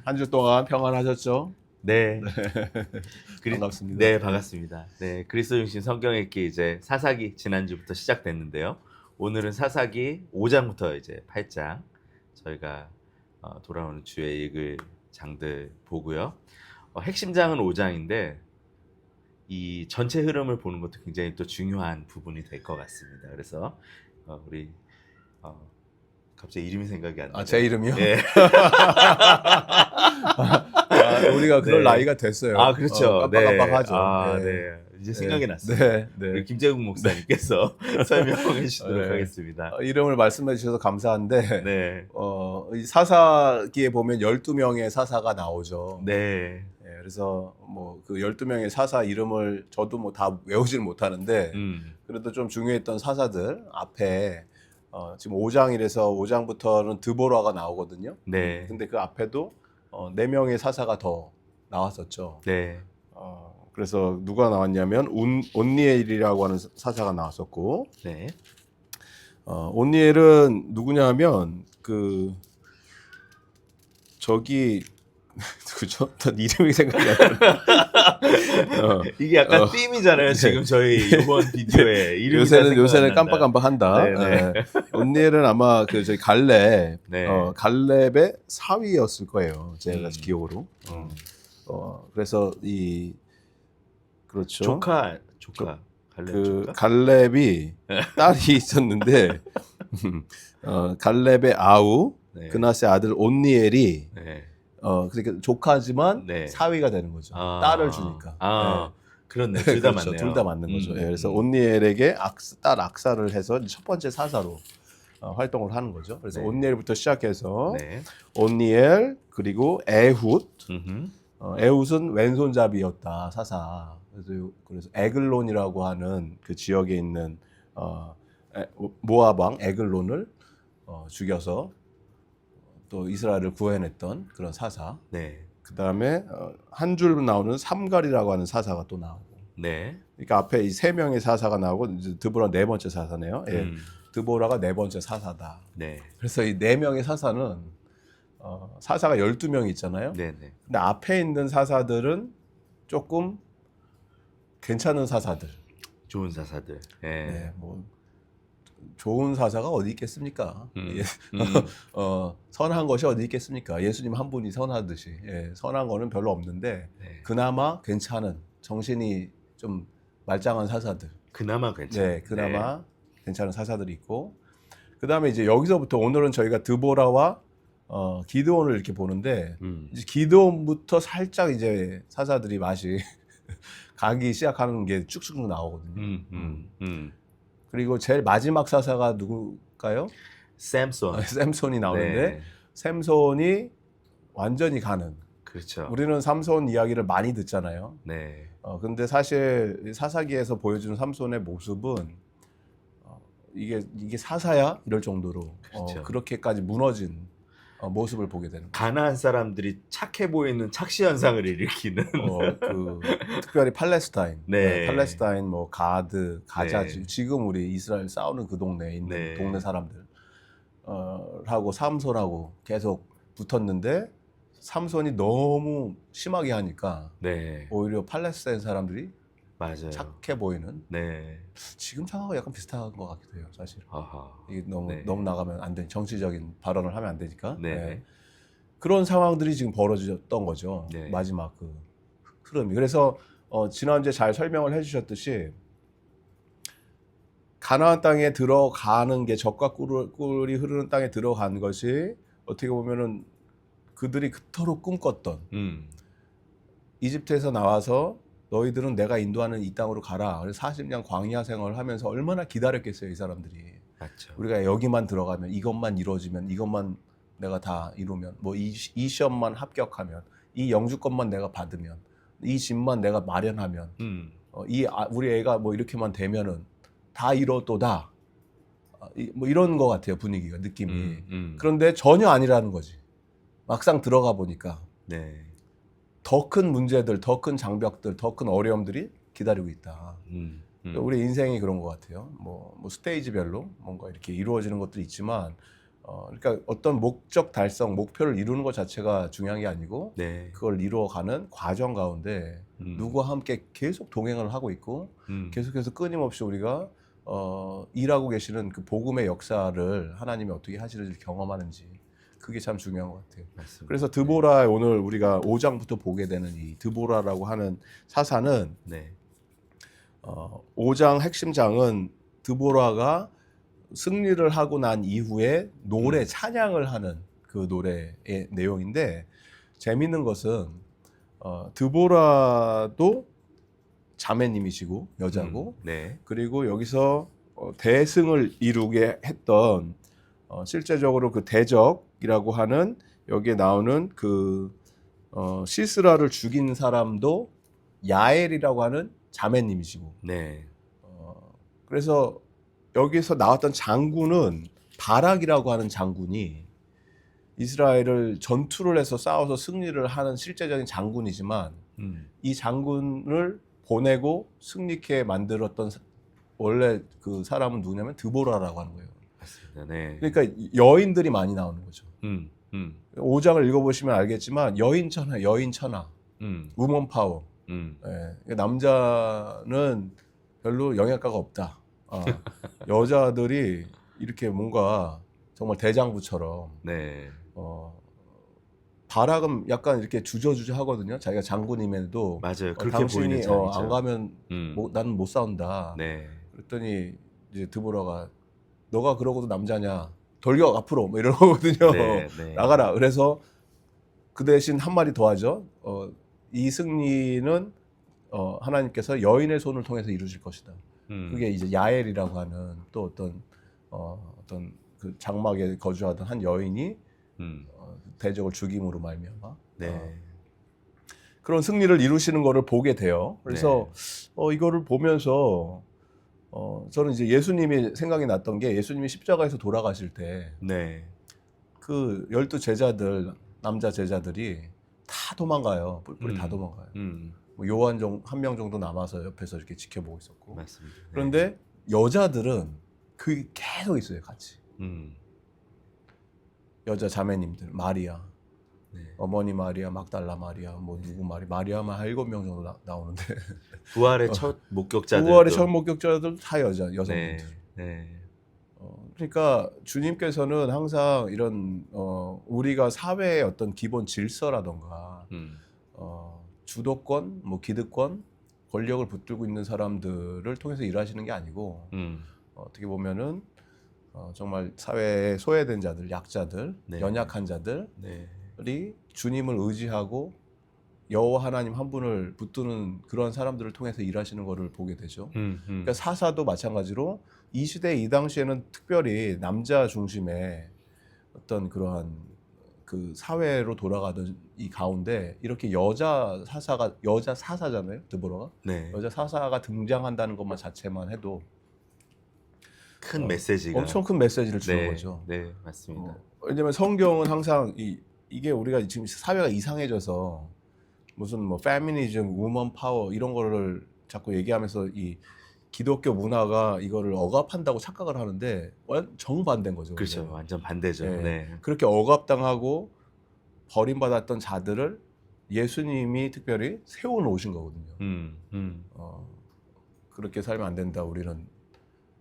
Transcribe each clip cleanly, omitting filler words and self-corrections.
한 주 동안 평안하셨죠? 네. 반갑습니다. 네, 반갑습니다. 네, 그리스도 중심 성경 읽기 이제 사사기 지난주부터 시작됐는데요. 오늘은 사사기 5장부터 이제 8장 저희가 돌아오는 주에 읽을 장들 보고요. 핵심장은 5장인데 이 전체 흐름을 보는 것도 굉장히 또 중요한 부분이 될 것 같습니다. 그래서 우리 갑자기 이름이 생각이 안 나요. 제 이름이요? 예. 우리가 그럴 네. 나이가 됐어요. 그렇죠. 깜빡깜빡하죠. 네. 네. 이제 생각이 났어요. 네. 우리 김재국 목사님께서 설명해 주시도록 네. 하겠습니다. 이름을 말씀해 주셔서 감사한데, 네. 이 사사기에 보면 12명의 사사가 나오죠. 네. 그래서 뭐 그 12명의 사사 이름을 저도 뭐 다 외우지는 못하는데, 그래도 좀 중요했던 사사들 앞에 지금 5장이라서 5장부터는 드보라가 나오거든요. 네. 근데 그 앞에도 4명의 사사가 더 나왔었죠. 네. 그래서 누가 나왔냐면 온니엘이라고 하는 사사가 나왔었고, 네. 온니엘은 누구냐면 그 저기 누구죠? 이름이 생각이 안 나. 이게 약간 빔이잖아요. 지금 저희 이번 비디오에 이름이 요새는 깜빡깜빡한다. 네. 온니엘은 아마 그 저희 갈렙, 네. 갈렙의 사위였을 거예요. 제가 기억으로. 그래서 그렇죠. 조카 갈렙 그 조카. 갈렙이 딸이 있었는데 갈렙의 아우 네. 그나스의 아들 온니엘이 네. 그러니까 조카지만 네. 사위가 되는 거죠. 딸을 주니까. 그렇네. 둘 다 그렇죠. 맞네요. 둘 다 맞는 거죠. 그래서 온니엘에게 딸 악사를 해서 첫 번째 사사로 활동을 하는 거죠. 그래서 네. 온니엘부터 시작해서 네. 온니엘 그리고 에훗. 음흠. 에훗은 왼손잡이였다 사사. 그래서 에글론이라고 하는 그 지역에 있는 모압 왕 에글론을 죽여서 또 이스라엘을 구해냈던 그런 사사. 네. 그 다음에 한 줄 나오는 삼갈이라고 하는 사사가 또 나오고. 네. 그러니까 앞에 이 세 명의 사사가 나오고 이제 드보라 네 번째 사사네요. 예. 드보라가 네 번째 사사다. 네. 그래서 이 네 명의 사사는 사사가 12명 있잖아요. 네. 네. 근데 앞에 있는 사사들은 조금 괜찮은 사사들. 좋은 사사들. 네. 네, 뭐 좋은 사사가 어디 있겠습니까? 선한 것이 어디 있겠습니까? 예수님 한 분이 선하듯이 선한 거는 별로 없는데 네. 그나마 괜찮은 정신이 좀 말짱한 사사들. 그나마 괜찮아요. 네, 그나마 괜찮은 사사들이 있고 그 다음에 이제 여기서부터 오늘은 저희가 드보라와 기드온을 이렇게 보는데 이제 기드온부터 살짝 이제 사사들이 맛이 가기 시작하는 게 쭉쭉 나오거든요. 그리고 제일 마지막 사사가 누굴까요? 샘손. 샘손이 나오는데 네. 샘손이 완전히 가는. 그렇죠. 우리는 삼손 이야기를 많이 듣잖아요. 네. 근데 사실 사사기에서 보여주는 삼손의 모습은 이게 사사야? 이럴 정도로 그렇죠. 그렇게까지 무너진 모습을 보게 되는 거예요. 가나안 사람들이 착해 보이는 착시 현상을 일으키는. 특별히 팔레스타인, 네. 팔레스타인, 뭐 가드, 가자, 네. 지금 우리 이스라엘 싸우는 그 동네에 있는 네. 동네 사람들 하고 삼손하고 계속 붙었는데 삼손이 너무 심하게 하니까 네. 오히려 팔레스타인 사람들이 맞아요. 착해 보이는. 네. 지금 상황과 약간 비슷한 것 같기도 해요, 사실. 아하. 이게 너무 네. 나가면 안 돼. 정치적인 발언을 하면 안 되니까. 네. 그런 상황들이 지금 벌어졌던 거죠. 네. 마지막 그 흐름이. 그래서 지난주에 잘 설명을 해주셨듯이 가나안 땅에 들어가는 게 젖과 꿀이 흐르는 땅에 들어간 것이 어떻게 보면은 그들이 그토록 꿈꿨던 이집트에서 나와서 너희들은 내가 인도하는 이 땅으로 가라. 그래서 40년 광야 생활을 하면서 얼마나 기다렸겠어요, 이 사람들이. 맞죠. 우리가 여기만 들어가면 이것만 이루어지면 이것만 내가 다 이루면 뭐 이 시험만 합격하면 이 영주권만 내가 받으면 이 집만 내가 마련하면 우리 애가 뭐 이렇게만 되면은 다 이뤄도다. 뭐 이런 거 같아요, 분위기가 느낌이. 그런데 전혀 아니라는 거지. 막상 들어가 보니까 네. 더 큰 문제들, 더 큰 장벽들, 더 큰 어려움들이 기다리고 있다. 우리 인생이 그런 것 같아요. 뭐 스테이지별로 뭔가 이렇게 이루어지는 것들이 있지만 그러니까 어떤 목적 달성, 목표를 이루는 것 자체가 중요한 게 아니고 네. 그걸 이루어가는 과정 가운데 누구와 함께 계속 동행을 하고 있고 계속해서 끊임없이 우리가 일하고 계시는 그 복음의 역사를 하나님이 어떻게 하시는지 경험하는지 그게 참 중요한 것 같아요. 맞습니다. 그래서 드보라 오늘 우리가 5장부터 보게 되는 이 드보라라고 하는 사사는 네. 5장 핵심장은 드보라가 승리를 하고 난 이후에 노래 찬양을 하는 그 노래의 내용인데 재밌는 것은 드보라도 자매님이시고 여자고 네. 그리고 여기서 대승을 이루게 했던 실제적으로 그 대적이라고 하는 여기에 나오는 그 시스라를 죽인 사람도 야엘이라고 하는 자매님이시고 네. 그래서 여기서 나왔던 장군은 바락이라고 하는 장군이 이스라엘을 전투를 해서 싸워서 승리를 하는 실제적인 장군이지만 이 장군을 보내고 승리케 만들었던 원래 그 사람은 누구냐면 드보라라고 하는 거예요. 맞습니다. 네. 그러니까 여인들이 많이 나오는 거죠. 5장을 읽어보시면 알겠지만 여인 천하, 우먼 파워. 예, 남자는 별로 영향가가 없다. 여자들이 이렇게 뭔가 정말 대장부처럼 네. 바락은 약간 이렇게 주저주저 하거든요. 자기가 장군임에도 맞아요. 그렇게 당신이 보이는 장이죠. 안 가면 나는 못 싸운다. 네. 그랬더니 이제 드보라가 너가 그러고도 남자냐? 돌격 앞으로 뭐 이런 거거든요. 네, 네. 나가라. 그래서 그 대신 한 마디 더 하죠. 이 승리는 하나님께서 여인의 손을 통해서 이루실 것이다. 그게 이제 야엘이라고 하는 또 어떤 그 장막에 거주하던 한 여인이 대적을 죽임으로 말미암아 네. 그런 승리를 이루시는 거를 보게 돼요. 그래서 이거를 보면서 저는 이제 예수님이 생각이 났던 게 예수님이 십자가에서 돌아가실 때 네. 그 12 제자들 남자 제자들이 다 도망가요. 뿔뿔이 다 도망가요. 뭐 요한 한 명 정도 남아서 옆에서 이렇게 지켜보고 있었고. 맞습니다. 네. 그런데 여자들은 그 계속 있어요, 같이. 여자 자매님들, 마리아, 네. 어머니 마리아, 막달라 마리아, 뭐 누구 마리아만 한 7명 정도 나오는데 부활의 첫 목격자들. 부활의 첫 목격자들 다 여성분들. 네. 네. 그러니까 주님께서는 항상 이런 우리가 사회의 어떤 기본 질서라던가 주도권, 뭐 기득권, 권력을 붙들고 있는 사람들을 통해서 일하시는 게 아니고 어떻게 보면은 정말 사회에 소외된 자들, 약자들, 네. 연약한 자들이 네. 주님을 의지하고 여호와 하나님 한 분을 붙드는 그런 사람들을 통해서 일하시는 것을 보게 되죠. 그러니까 사사도 마찬가지로 이 시대 이 당시에는 특별히 남자 중심의 어떤 그러한 그 사회로 돌아가던 이 가운데 이렇게 여자 사사잖아요, 드보라가. 네. 여자 사사가 등장한다는 것만 자체만 해도 큰 메시지가 엄청 큰 메시지를 주는 네. 거죠. 네, 맞습니다. 왜냐면 성경은 항상 이게 우리가 지금 사회가 이상해져서 무슨 뭐 페미니즘, 우먼 파워 이런 거를 자꾸 얘기하면서 이 기독교 문화가 이거를 억압한다고 착각을 하는데 정반대인 거죠. 그렇죠. 근데. 완전 반대죠. 네. 네. 그렇게 억압당하고 버림받았던 자들을 예수님이 특별히 세워놓으신 거거든요. 그렇게 살면 안 된다. 우리는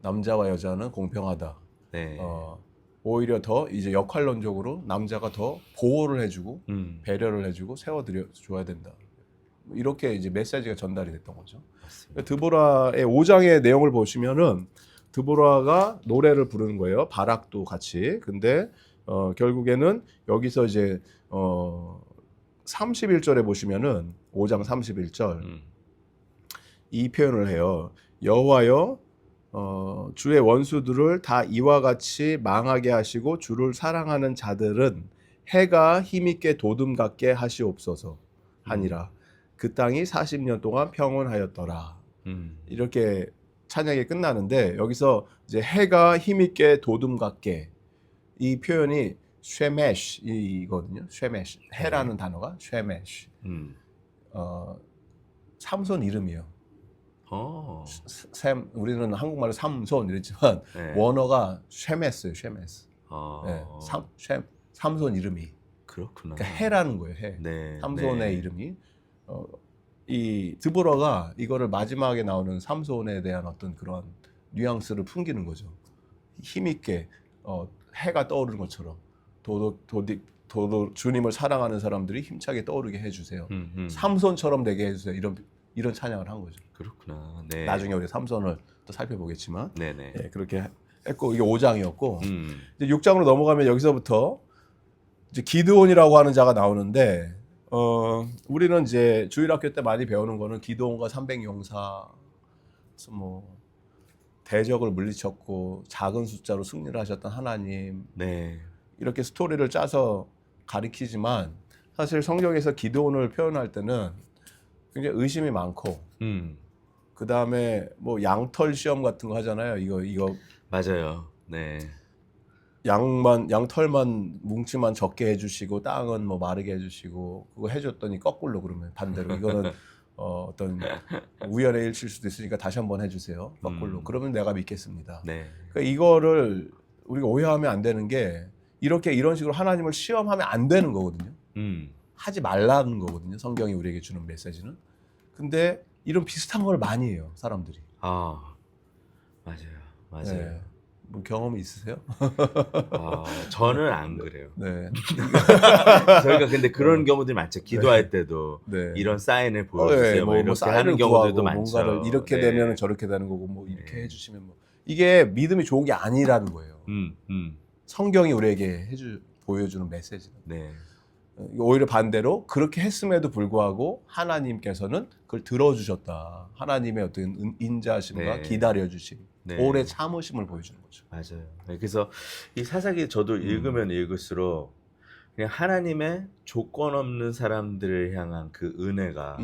남자와 여자는 공평하다. 네. 오히려 더 이제 역할론적으로 남자가 더 보호를 해주고 배려를 해주고 세워줘야 된다. 이렇게 이제 메시지가 전달이 됐던 거죠. 맞습니다. 드보라의 5장의 내용을 보시면은 드보라가 노래를 부르는 거예요. 바락도 같이. 근데 결국에는 여기서 이제 31절에 보시면은 5장 31절 이 표현을 해요. 여호와여 주의 원수들을 다 이와 같이 망하게 하시고 주를 사랑하는 자들은 해가 힘있게 도둠 같게 하시옵소서 하니라. 그 땅이 40년 동안 평온하였더라. 이렇게 찬양이 끝나는데 여기서 이제 해가 힘있게 도둠 같게 이 표현이 쉐메시이거든요. 쉐메시 해라는 단어가 쉐메시. 삼손 이름이에요. 우리는 한국말로 삼손 이랬지만 네. 원어가 쉐메스예요. 쉐메스. 네, 삼손 이름이 그렇구나. 그러니까 해라는 거예요. 해. 네. 삼손의 네. 이름이 이 드보라가 이거를 마지막에 나오는 삼손에 대한 어떤 그런 뉘앙스를 풍기는 거죠. 힘있게 해가 떠오르는 것처럼 주님을 사랑하는 사람들이 힘차게 떠오르게 해주세요. 삼손처럼 되게 해주세요. 이런 찬양을 한 거죠. 그렇구나. 네. 나중에 우리 삼손을 또 살펴보겠지만 네네. 예, 그렇게 했고 이게 5장이었고 이제 6장으로 넘어가면 여기서부터 이제 기드온이라고 하는 자가 나오는데 우리는 이제 주일학교 때 많이 배우는 거는 기드온과 300용사 뭐 대적을 물리쳤고 작은 숫자로 승리를 하셨던 하나님 네. 이렇게 스토리를 짜서 가리키지만 사실 성경에서 기드온을 표현할 때는 굉장히 의심이 많고 그 다음에 뭐 양털 시험 같은 거 하잖아요. 이거 맞아요. 네. 양털만 뭉치만 적게 해주시고 땅은 뭐 마르게 해주시고 그거 해줬더니 거꾸로 그러면 반대로 이거는 어떤 우연의 일치일 수도 있으니까 다시 한번 해주세요. 거꾸로 그러면 내가 믿겠습니다. 네. 그러니까 이거를 우리가 오해하면 안 되는 게 이런 식으로 하나님을 시험하면 안 되는 거거든요. 하지 말라는 거거든요. 성경이 우리에게 주는 메시지는. 근데 이런 비슷한 걸 많이 해요. 사람들이. 아, 맞아요. 네. 뭐 경험이 있으세요? 저는 안 그래요. 네. 저희가 근데 그런 경우들이 많죠. 기도할 때도 네. 이런 사인을 보여주세요. 뭐 이렇게 하는 경우들도 많죠. 뭔가를 이렇게 네. 되면 저렇게 되는 거고 뭐 이렇게 해주시면 뭐 이게 믿음이 좋은 게 아니라는 거예요. 성경이 우리에게 보여주는 메시지는. 네. 오히려 반대로 그렇게 했음에도 불구하고 하나님께서는 그걸 들어주셨다. 하나님의 어떤 인자심과 네. 기다려주심, 네. 오래 참으심을 보여주는 거죠. 맞아요. 그래서 이 사사기 저도 읽으면 읽을수록 그냥 하나님의 조건 없는 사람들을 향한 그 은혜가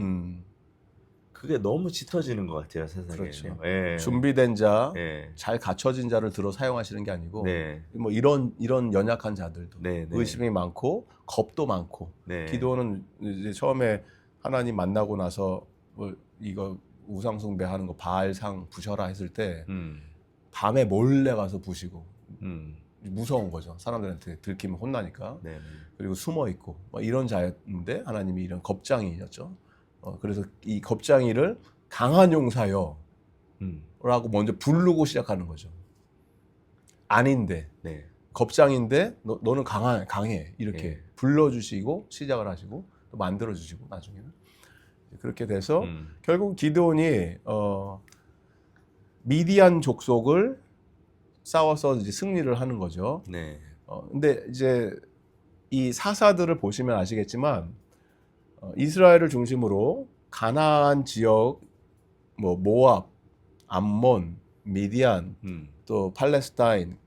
그게 너무 짙어지는 것 같아요. 사사기에는. 그렇죠. 예. 준비된 자, 예. 잘 갖춰진 자를 들어 사용하시는 게 아니고 네. 뭐 이런 연약한 자들도 네. 네. 의심이 많고 겁도 많고 네. 기도는 이제 처음에 하나님 만나고 나서 뭐 이거 우상 숭배하는 거 바알상 부셔라 했을 때 밤에 몰래 가서 부시고 무서운 거죠. 사람들한테 들키면 혼나니까. 네. 그리고 숨어 있고 뭐 이런 자였는데 하나님이 이런 겁장이였죠. 그래서 이 겁장이를 강한 용사여 라고 먼저 부르고 시작하는 거죠. 아닌데 네. 겁장인데 너는 강해 이렇게 네. 불러주시고 시작을 하시고 또 만들어주시고 나중에는 그렇게 돼서 결국 기드온이 미디안 족속을 싸워서 이제 승리를 하는 거죠. 네. 근데 이제 이 사사들을 보시면 아시겠지만 이스라엘을 중심으로 가나안 지역, 뭐 모압, 암몬, 미디안, 또 팔레스타인,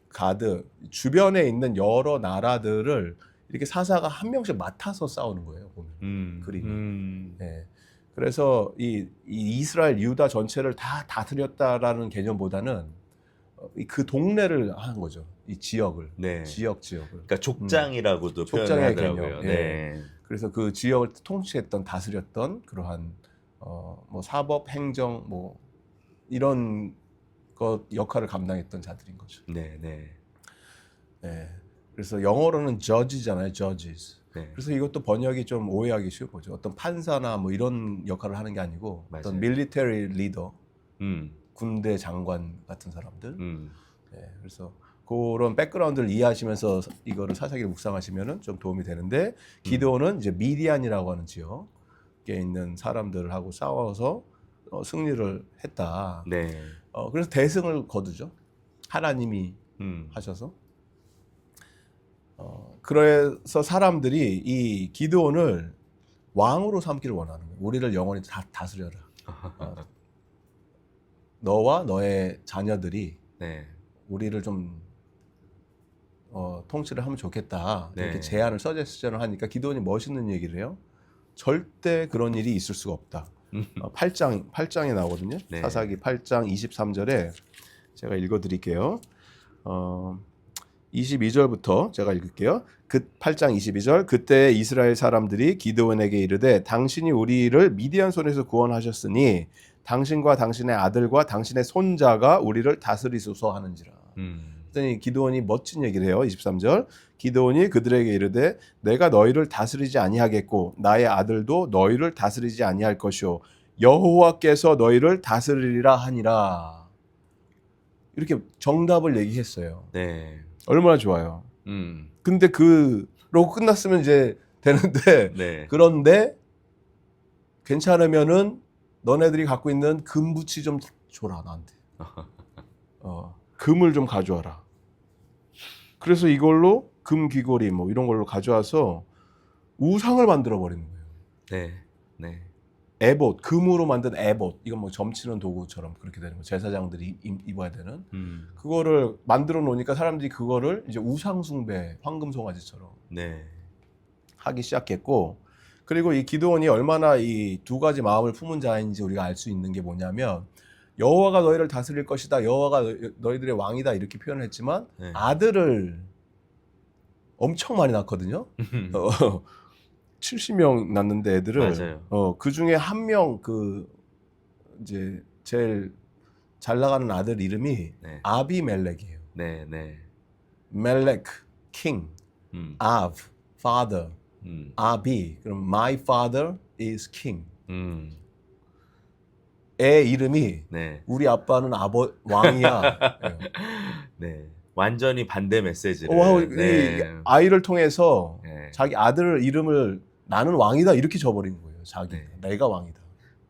가드 주변에 있는 여러 나라들을 이렇게 사사가 한 명씩 맡아서 싸우는 거예요. 보면 그림이. 네. 그래서 이 이스라엘 유다 전체를 다 다스렸다라는 개념보다는 그 동네를 하는 거죠. 이 지역을. 네. 지역을. 그러니까 족장이라고도 족장의 표현하더라고요. 개념. 네. 그래서 그 지역을 통치했던 다스렸던 그러한 뭐 사법, 행정 뭐 이런 것 역할을 감당했던 자들인 거죠. 네. 네. 그래서 영어로는 judge잖아요, judges. 네. 그래서 이것도 번역이 좀 오해하기 쉬운 거죠. 어떤 판사나 뭐 이런 역할을 하는 게 아니고 맞아요. 어떤 military leader, 음. 군대 장관 같은 사람들. 음. 네. 그래서 그런 백그라운드를 이해하시면서 이거를 사사기를 묵상하시면은 좀 도움이 되는데 기드온은 이제 미디안이라고 하는 지역에 있는 사람들하고 싸워서 승리를 했다. 네. 그래서 대승을 거두죠. 하나님이 하셔서. 그래서 사람들이 이 기드온을 왕으로 삼기를 원하는 거예요. 우리를 영원히 다스려라. 너와 너의 자녀들이 네. 우리를 좀 통치를 하면 좋겠다. 네. 이렇게 제안을 서제스션을 하니까 기드온이 멋있는 얘기를 해요. 절대 그런 일이 있을 수가 없다. 8장에 나오거든요. 네. 사사기 8장 23절에 제가 읽어드릴게요. 22절부터 제가 읽을게요. 그 8장 22절 그때 이스라엘 사람들이 기드온에게 이르되 당신이 우리를 미디안 손에서 구원하셨으니 당신과 당신의 아들과 당신의 손자가 우리를 다스리소서 하는지라. 그랬더니 기드온이 멋진 얘기를 해요. 23절. 기드온이 그들에게 이르되 내가 너희를 다스리지 아니하겠고 나의 아들도 너희를 다스리지 아니할 것이요 여호와께서 너희를 다스리리라 하니라. 이렇게 정답을 얘기했어요. 네. 얼마나 좋아요. 근데 그러고 끝났으면 이제 되는데 네. 그런데 괜찮으면은 너네들이 갖고 있는 금부치 좀 줘라 나한테. 금을 좀 가져와라. 그래서 이걸로 금 귀걸이 뭐 이런 걸로 가져와서 우상을 만들어 버리는 거예요. 네. 네. 에봇, 금으로 만든 에봇. 이건 뭐 점치는 도구처럼 그렇게 되는 거. 제사장들이 입어야 되는. 그거를 만들어 놓으니까 사람들이 그거를 이제 우상 숭배, 황금 송아지처럼 네. 하기 시작했고, 그리고 이 기드온이 얼마나 이 두 가지 마음을 품은 자인지 우리가 알 수 있는 게 뭐냐면 여호와가 너희를 다스릴 것이다. 여호와가 너희들의 왕이다. 이렇게 표현을 했지만 네. 아들을 엄청 많이 낳거든요. 70명 낳는데 애들을 맞아요. 그 중에 한 명 그 이제 제일 잘 나가는 아들 이름이 네. 아비멜렉이에요. 네. 네. 멜렉 king, 아브 father, 아비 그럼 my father is king. 애 이름이 네. 우리 아빠는 왕이야. 네. 완전히 반대 메시지를. 이 아이를 통해서 네. 자기 아들 이름을 나는 왕이다 이렇게 줘버린 거예요. 자기 네. 내가 왕이다.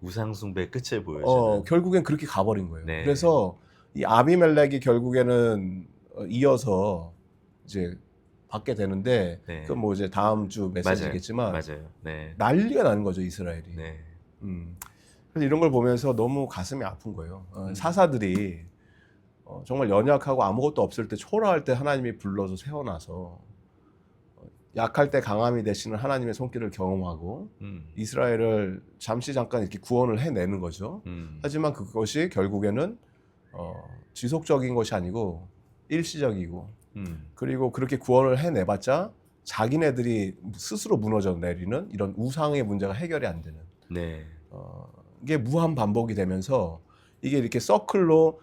우상숭배 끝을 보여주는. 결국엔 그렇게 가버린 거예요. 네. 그래서 이 아비멜렉이 결국에는 이어서 이제 받게 되는데 네. 그건 뭐 이제 다음 주 메시지겠지만 맞아요. 네. 난리가 나는 거죠 이스라엘이. 네. 그래서 이런 걸 보면서 너무 가슴이 아픈 거예요. 사사들이 정말 연약하고 아무것도 없을 때 초라할 때 하나님이 불러서 세워놔서 약할 때 강함이 되시는 하나님의 손길을 경험하고 이스라엘을 잠깐 이렇게 구원을 해내는 거죠. 하지만 그것이 결국에는 지속적인 것이 아니고 일시적이고 그리고 그렇게 구원을 해내봤자 자기네들이 스스로 무너져 내리는 이런 우상의 문제가 해결이 안 되는 네. 이게 무한 반복이 되면서 이게 이렇게 서클로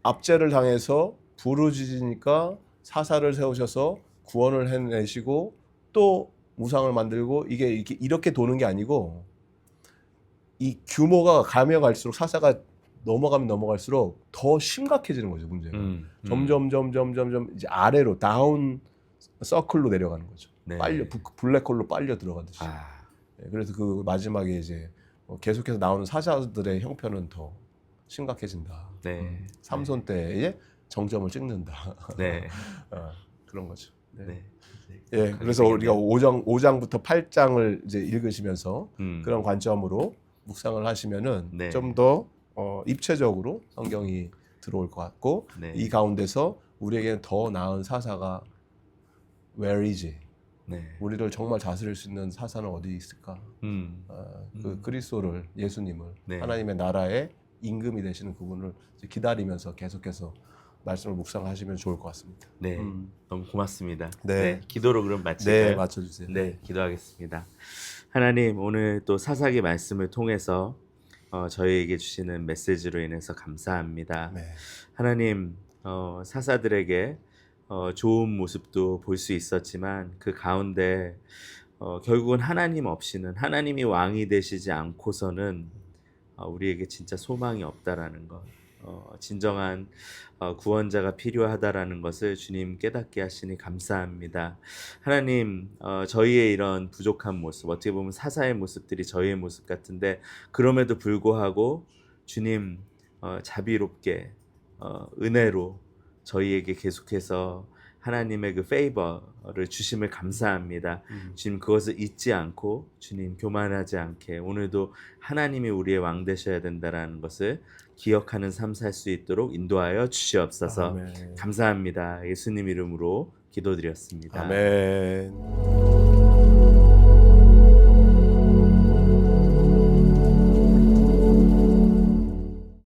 압제를 당해서 부르짖으니까 사사를 세우셔서 구원을 해내시고 또 우상을 만들고 이게 이렇게 도는 게 아니고 이 규모가 가면 갈수록 사사가 넘어갈수록 더 심각해지는 거죠 문제가. 점점 이제 아래로 다운 서클로 내려가는 거죠. 네. 블랙홀로 빨려 들어가듯이. 아. 그래서 그 마지막에 이제 계속해서 나오는 사자들의 형편은 더 심각해진다. 네. 삼손 때에 정점을 찍는다. 네. 그런 거죠. 네. 네. 예, 그래서 우리가 5장부터 8장을 이제 읽으시면서 그런 관점으로 묵상을 하시면은 네. 좀 더 입체적으로 성경이 들어올 것 같고 네. 이 가운데서 우리에게는 더 나은 사사가 where is it? 네. 우리를 정말 다스릴 수 있는 사사는 어디 있을까? 그 그리스도를 예수님을 네. 하나님의 나라의 임금이 되시는 그분을 기다리면서 계속해서 말씀을 묵상하시면 좋을 것 같습니다. 네, 너무 고맙습니다. 네. 기도로 그럼 마칠까요? 네, 맞춰주세요. 네, 기도하겠습니다. 하나님, 오늘 또 사사기 말씀을 통해서 저희에게 주시는 메시지로 인해서 감사합니다. 네. 하나님, 사사들에게 좋은 모습도 볼 수 있었지만 그 가운데 결국은 하나님 없이는, 하나님이 왕이 되시지 않고서는 우리에게 진짜 소망이 없다라는 것, 진정한 구원자가 필요하다라는 것을 주님 깨닫게 하시니 감사합니다. 하나님, 저희의 이런 부족한 모습, 어떻게 보면 사사의 모습들이 저희의 모습 같은데 그럼에도 불구하고 주님 자비롭게 은혜로 저희에게 계속해서 하나님의 그 페이버를 주심을 감사합니다. 주님, 그것을 잊지 않고 주님 교만하지 않게 오늘도 하나님이 우리의 왕 되셔야 된다라는 것을 기억하는 삶 살 수 있도록 인도하여 주시옵소서. 아멘. 감사합니다. 예수님 이름으로 기도드렸습니다. 아멘.